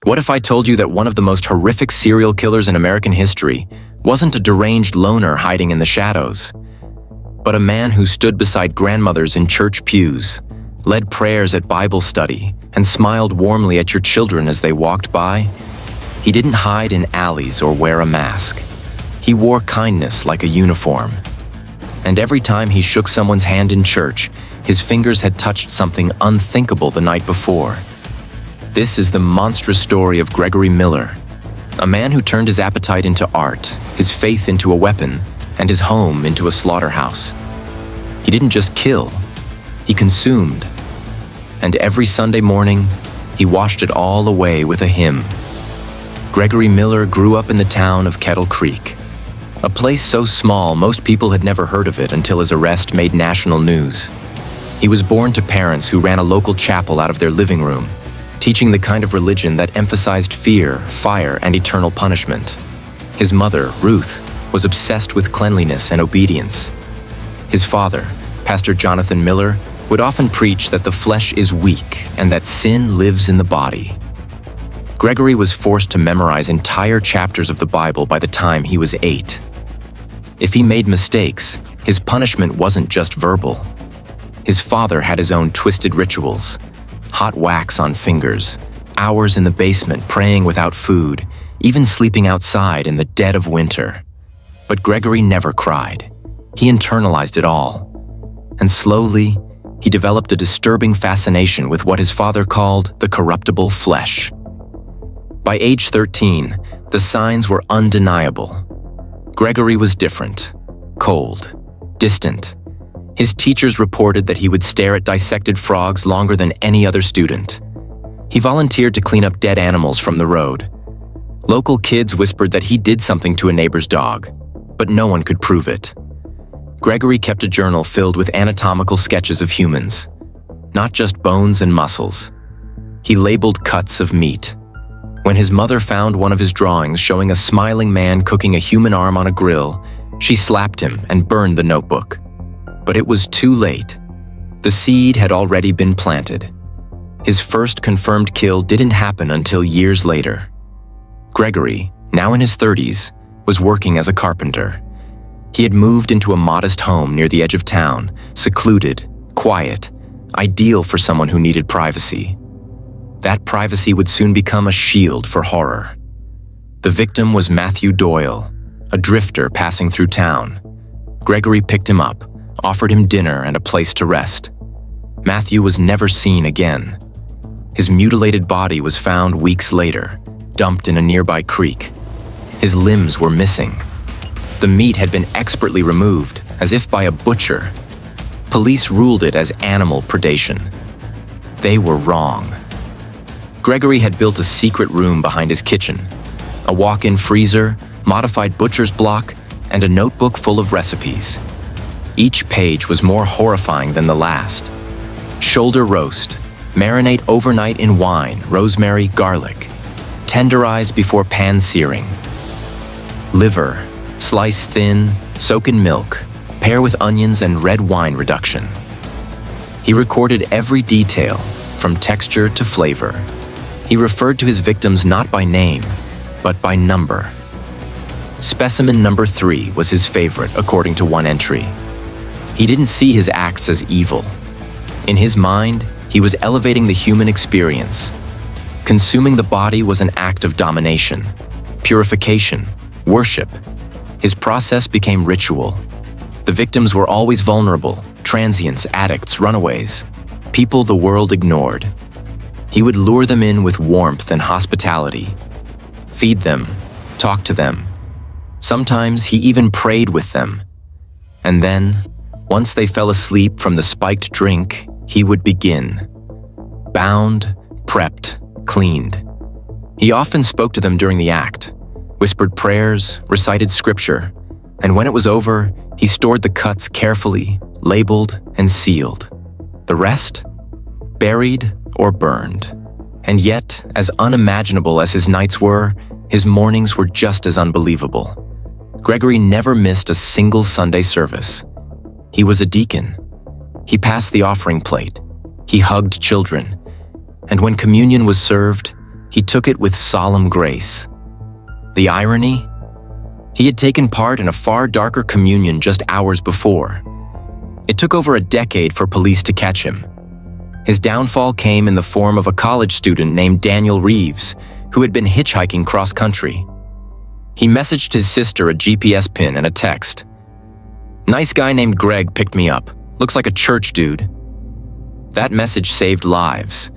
What if I told you that one of the most horrific serial killers in American history wasn't a deranged loner hiding in the shadows, but a man who stood beside grandmothers in church pews, led prayers at Bible study, and smiled warmly at your children as they walked by? He didn't hide in alleys or wear a mask. He wore kindness like a uniform. And every time he shook someone's hand in church, his fingers had touched something unthinkable the night before. This is the monstrous story of Gregory Miller, a man who turned his appetite into art, his faith into a weapon, and his home into a slaughterhouse. He didn't just kill, he consumed. And every Sunday morning, he washed it all away with a hymn. Gregory Miller grew up in the town of Kettle Creek, a place so small most people had never heard of it until his arrest made national news. He was born to parents who ran a local chapel out of their living room, teaching the kind of religion that emphasized fear, fire, and eternal punishment. His mother, Ruth, was obsessed with cleanliness and obedience. His father, Pastor Jonathan Miller, would often preach that the flesh is weak and that sin lives in the body. Gregory was forced to memorize entire chapters of the Bible by the time he was 8. If he made mistakes, his punishment wasn't just verbal. His father had his own twisted rituals: hot wax on fingers, hours in the basement praying without food, even sleeping outside in the dead of winter. But Gregory never cried. He internalized it all. And slowly, he developed a disturbing fascination with what his father called the corruptible flesh. By age 13, the signs were undeniable. Gregory was different, cold, distant. His teachers reported that he would stare at dissected frogs longer than any other student. He volunteered to clean up dead animals from the road. Local kids whispered that he did something to a neighbor's dog, but no one could prove it. Gregory kept a journal filled with anatomical sketches of humans, not just bones and muscles. He labeled cuts of meat. When his mother found one of his drawings showing a smiling man cooking a human arm on a grill, she slapped him and burned the notebook. But it was too late. The seed had already been planted. His first confirmed kill didn't happen until years later. Gregory, now in his 30s, was working as a carpenter. He had moved into a modest home near the edge of town, secluded, quiet, ideal for someone who needed privacy. That privacy would soon become a shield for horror. The victim was Matthew Doyle, a drifter passing through town. Gregory picked him up, offered him dinner and a place to rest. Matthew was never seen again. His mutilated body was found weeks later, dumped in a nearby creek. His limbs were missing. The meat had been expertly removed, as if by a butcher. Police ruled it as animal predation. They were wrong. Gregory had built a secret room behind his kitchen, a walk-in freezer, modified butcher's block, and a notebook full of recipes. Each page was more horrifying than the last. Shoulder roast, marinate overnight in wine, rosemary, garlic. Tenderize before pan-searing. Liver, slice thin, soak in milk, pair with onions and red wine reduction. He recorded every detail, from texture to flavor. He referred to his victims not by name, but by number. Specimen number 3 was his favorite, according to one entry. He didn't see his acts as evil. In his mind, he was elevating the human experience. Consuming the body was an act of domination, purification, worship. His process became ritual. The victims were always vulnerable, transients, addicts, runaways, people the world ignored. He would lure them in with warmth and hospitality, feed them, talk to them. Sometimes he even prayed with them. And then, once they fell asleep from the spiked drink, he would begin. Bound, prepped, cleaned. He often spoke to them during the act, whispered prayers, recited scripture, and when it was over, he stored the cuts carefully, labeled and sealed. The rest? Buried or burned. And yet, as unimaginable as his nights were, his mornings were just as unbelievable. Gregory never missed a single Sunday service. He was a deacon. He passed the offering plate. He hugged children. And when communion was served, he took it with solemn grace. The irony? He had taken part in a far darker communion just hours before. It took over a decade for police to catch him. His downfall came in the form of a college student named Daniel Reeves, who had been hitchhiking cross-country. He messaged his sister a GPS pin and a text. "Nice guy named Greg picked me up. Looks like a church dude." That message saved lives.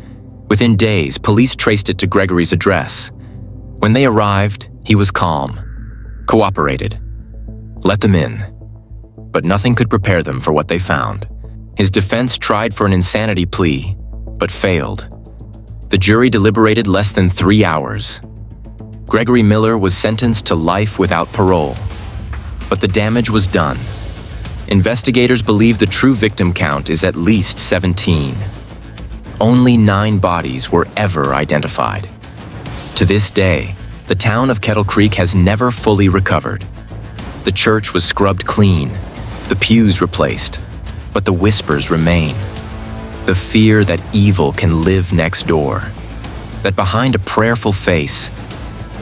Within days, police traced it to Gregory's address. When they arrived, he was calm, cooperated, let them in. But nothing could prepare them for what they found. His defense tried for an insanity plea, but failed. The jury deliberated less than 3 hours. Gregory Miller was sentenced to life without parole. But the damage was done. Investigators believe the true victim count is at least 17. Only 9 bodies were ever identified. To this day, the town of Kettle Creek has never fully recovered. The church was scrubbed clean, the pews replaced, but the whispers remain. The fear that evil can live next door, that behind a prayerful face,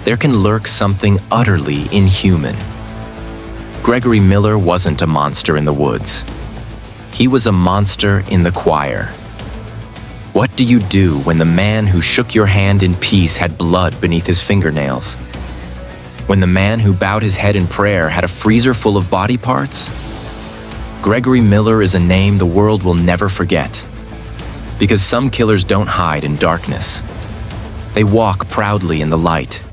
there can lurk something utterly inhuman. Gregory Miller wasn't a monster in the woods. He was a monster in the choir. What do you do when the man who shook your hand in peace had blood beneath his fingernails? When the man who bowed his head in prayer had a freezer full of body parts? Gregory Miller is a name the world will never forget. Because some killers don't hide in darkness. They walk proudly in the light.